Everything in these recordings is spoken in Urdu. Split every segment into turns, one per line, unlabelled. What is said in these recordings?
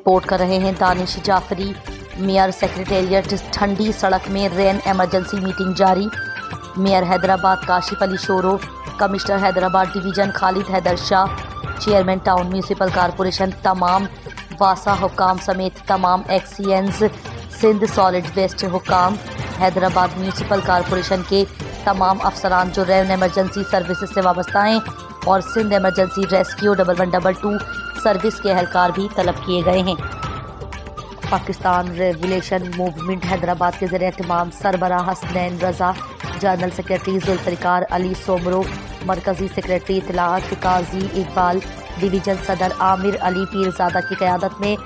رپورٹ کر رہے ہیں دانش جعفری۔ میئر سیکریٹریٹ ٹھنڈی سڑک میں رین ایمرجنسی میٹنگ جاری۔ میئر حیدرآباد کاشف علی شورو، کمشنر حیدرآباد ڈویژن خالد حیدر شاہ، چیئرمین ٹاؤن میونسپل کارپوریشن، تمام واسا حکام سمیت تمام ایکسائز سندھ سالڈ ویسٹ حکام، حیدرآباد میونسپل کارپوریشن کے تمام افسران جو رین ایمرجنسی سروسز سے وابستہ ہیں اور سندھ ایمرجنسی ریسکیو 1122 سروس کے اہلکار بھی طلب کیے گئے ہیں۔ پاکستان ریولیوشن موومنٹ حیدرآباد کے زیر اہتمام سربراہ حسنین رضا، جنرل سیکرٹری ذوالفقار علی سومرو، مرکزی سیکرٹری اطلاعات قاضی اقبال، ڈویژن صدر عامر علی پیرزادہ کی قیادت میں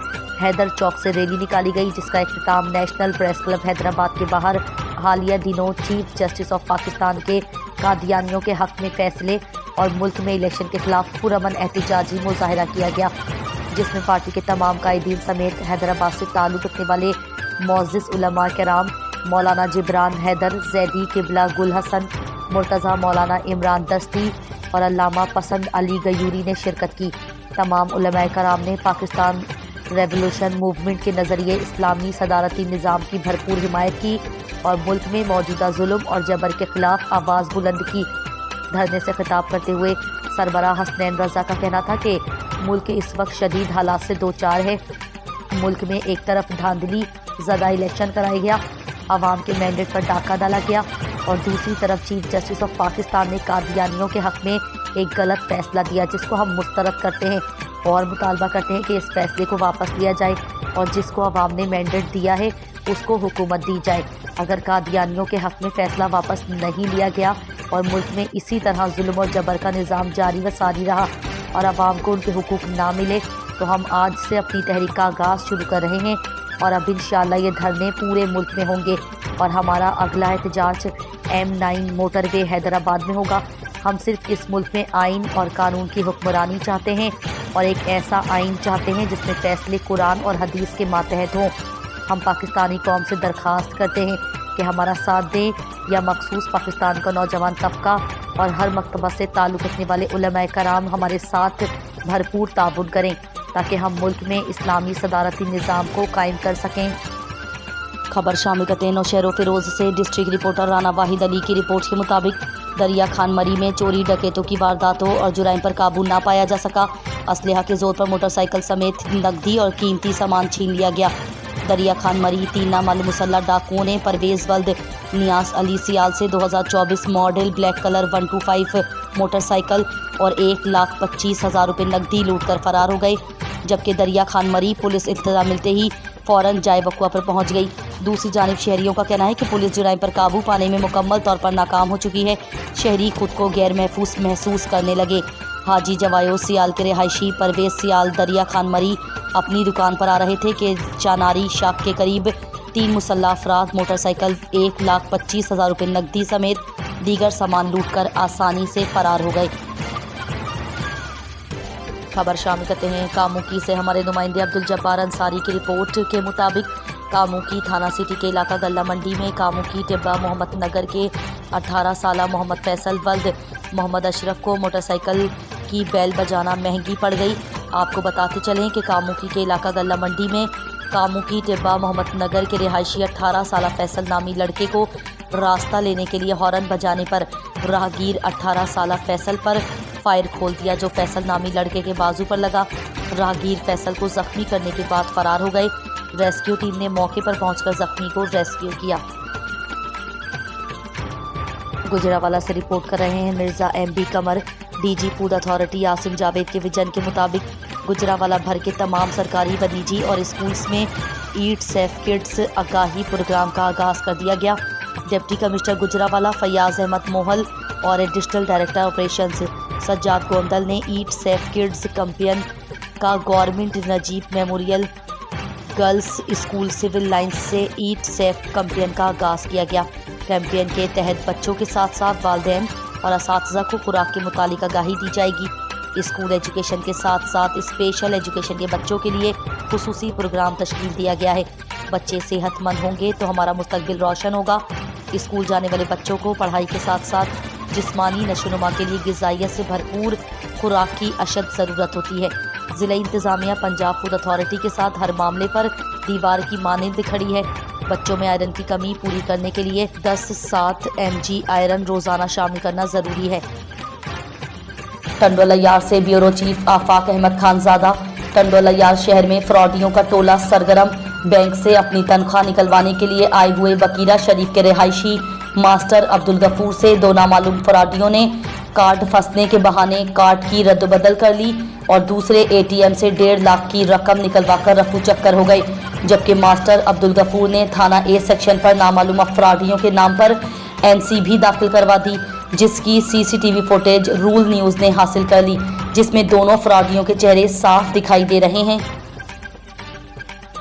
حیدر چوک سے ریلی نکالی گئی، جس کا اختتام نیشنل پریس کلب حیدرآباد کے باہر حالیہ دنوں چیف جسٹس آف پاکستان کے قادیانیوں کے حق میں فیصلے اور ملک میں الیکشن کے خلاف پرامن احتجاجی مظاہرہ کیا گیا، جس میں پارٹی کے تمام قائدین سمیت حیدرآباد سے تعلق رکھنے والے معزز علماء کرام مولانا جبران حیدر زیدی، قبلہ گل حسن مرتضیٰ، مولانا عمران دستی اور علامہ پسند علی غیوری نے شرکت کی۔ تمام علماء کرام نے پاکستان ریولیوشن موومنٹ کے نظریے اسلامی صدارتی نظام کی بھرپور حمایت کی اور ملک میں موجودہ ظلم اور جبر کے خلاف آواز بلند کی۔ دھرنے سے خطاب کرتے ہوئے سربراہ حسنین رضا کا کہنا تھا کہ ملک اس وقت شدید حالات سے دوچار ہے۔ ملک میں ایک طرف دھاندلی زدہ الیکشن کرایا گیا، عوام کے مینڈیٹ پر ڈاکہ ڈالا گیا، اور دوسری طرف چیف جسٹس آف پاکستان نے قادیانیوں کے حق میں ایک غلط فیصلہ دیا، جس کو ہم مسترد کرتے ہیں اور مطالبہ کرتے ہیں کہ اس فیصلے کو واپس لیا جائے اور جس کو عوام نے مینڈیٹ دیا ہے اس کو حکومت دی جائے۔ اگر قادیانیوں کے حق میں فیصلہ واپس نہیں لیا گیا اور ملک میں اسی طرح ظلم اور جبر کا نظام جاری و ساری رہا اور عوام کو ان کے حقوق نہ ملے تو ہم آج سے اپنی تحریک کا آغاز شروع کر رہے ہیں، اور اب انشاءاللہ یہ دھرنے پورے ملک میں ہوں گے اور ہمارا اگلا احتجاج M9 موٹر وے حیدرآباد میں ہوگا۔ ہم صرف اس ملک میں آئین اور قانون کی حکمرانی چاہتے ہیں اور ایک ایسا آئین چاہتے ہیں جس میں فیصلے قرآن اور حدیث کے ماتحت ہوں۔ ہم پاکستانی قوم سے درخواست کرتے ہیں کہ ہمارا ساتھ دیں یا مخصوص پاکستان کا نوجوان طبقہ اور ہر مکتبہ سے تعلق رکھنے والے علماء کرام ہمارے ساتھ بھرپور تعاون کریں تاکہ ہم ملک میں اسلامی صدارتی نظام کو قائم کر سکیں۔ خبر شامل کرتے ہیں نوشہر و فیروز سے۔ ڈسٹرکٹ رپورٹر رانا واحد علی کی رپورٹ کے مطابق دریا خان مری میں چوری ڈکیتوں کی وارداتوں اور جرائم پر قابو نہ پایا جا سکا۔ اسلحہ کے زور پر موٹر سائیکل سمیت نقدی اور قیمتی سامان چھین لیا گیا۔ دریا خان مری 3 نامعلوم مسلح ڈاکوؤں نے پرویز ولد نیاز علی سیال سے 2024 model black colour 125 motor cycle اور 1,25,000 روپے نقدی لوٹ کر فرار ہو گئے، جبکہ دریا خان مری پولیس اطلاع ملتے ہی فوراً جائے وقوع پر پہنچ گئی۔ دوسری جانب شہریوں کا کہنا ہے کہ پولیس جرائم پر قابو پانے میں مکمل طور پر ناکام ہو چکی ہے۔ شہری خود کو غیر محفوظ محسوس کرنے لگے۔ حاجی جوایو سیال کے رہائشی پرویز سیال دریا خان مری اپنی دکان پر آ رہے تھے کہ چاناری شاخ کے قریب 3 مسلح افراد موٹر سائیکل 1,25,000 روپے نقدی سمیت دیگر سامان لوٹ کر آسانی سے فرار ہو گئے۔ خبر شامل کرتے ہیں کاموکی سے۔ ہمارے نمائندے عبدالجبار انصاری کی رپورٹ کے مطابق کاموکی تھانہ سٹی کے علاقہ گلہ منڈی میں کاموکی ٹبہ محمد نگر کے 18 سالہ محمد فیصل ولد محمد اشرف کو موٹر سائیکل کی بیل بجانا مہنگی پڑ گئی۔ آپ کو بتاتے چلیں کہ کاموکی کے علاقہ گلہ منڈی میں کاموکی ٹبہ محمد نگر کے رہائشی 18 سالہ فیصل نامی لڑکے کو راستہ لینے کے لیے ہارن بجانے پر راہگیر 18 سالہ فیصل پر فائر کھول دیا، جو فیصل نامی لڑکے کے بازو پر لگا۔ راہگیر فیصل کو زخمی کرنے کے بعد فرار ہو گئے۔ ریسکیو ٹیم نے موقع پر پہنچ کر زخمی کو ریسکیو کیا۔ گجرانوالہ سے رپورٹ کر رہے ہیں Mirza MB Qamar. DG food authority Asim Javed کے ویژن کے مطابق گجرانوالہ بھر کے تمام سرکاری و نجی اور اسکولز میں ایٹ سیف کڈس آگاہی پروگرام کا آغاز کر دیا گیا۔ ڈپٹی کمشنر گجرانوالہ فیاض احمد موہل اور additional director operations Sajjad Gondal نے ایٹ سیف کڈس کیمپین کا government Najeeb memorial girls school civil lines سے ایٹ سیف کیمپین کا آغاز کیا گیا۔ کیمپین کے تحت بچوں کے ساتھ ساتھ والدین اور اساتذہ کو خوراک کے متعلق آگاہی دی جائے گی۔ اسکول ایجوکیشن کے ساتھ ساتھ اسپیشل ایجوکیشن کے بچوں کے لیے خصوصی پروگرام تشکیل دیا گیا ہے۔ بچے صحت مند ہوں گے تو ہمارا مستقبل روشن ہوگا۔ اسکول جانے والے بچوں کو پڑھائی کے ساتھ ساتھ جسمانی نشو و نما کے لیے غذائیت سے بھرپور خوراک کی اشد ضرورت ہوتی ہے۔ ضلع انتظامیہ پنجاب فوڈ اتھارٹی کے ساتھ ہر معاملے پر دیوار کی مانند کھڑی ہے۔ بچوں میں آئرن کی کمی پوری کرنے کے لیے 10-7 mg آئرن روزانہ شامل کرنا ضروری ہے۔ ٹنڈوالہ یار سے بیورو چیف آفاق احمد خان زادہ۔ ٹنڈوالہ یار شہر میں فراڈیوں کا ٹولہ سرگرم، بینک سے اپنی تنخواہ نکلوانے کے لیے آئے ہوئے وکیرہ شریف کے رہائشی ماسٹر عبدالغفور سے 2 نامعلوم فراڈیوں نے کارڈ پھنسنے کے بہانے کارڈ کی رد و بدل کر لی اور دوسرے ATM سے 1.5 لاکھ کی رقم نکلوا کر رفو چکر ہو گئے، جبکہ ماسٹر عبدالغفور نے تھانہ A سیکشن پر نامعلوم فراڈیوں کے نام پر NC بھی داخل کروا دی، جس کی CCTV فوٹیج رول نیوز نے حاصل کر لی، جس میں دونوں فراڈیوں کے چہرے صاف دکھائی دے رہے ہیں۔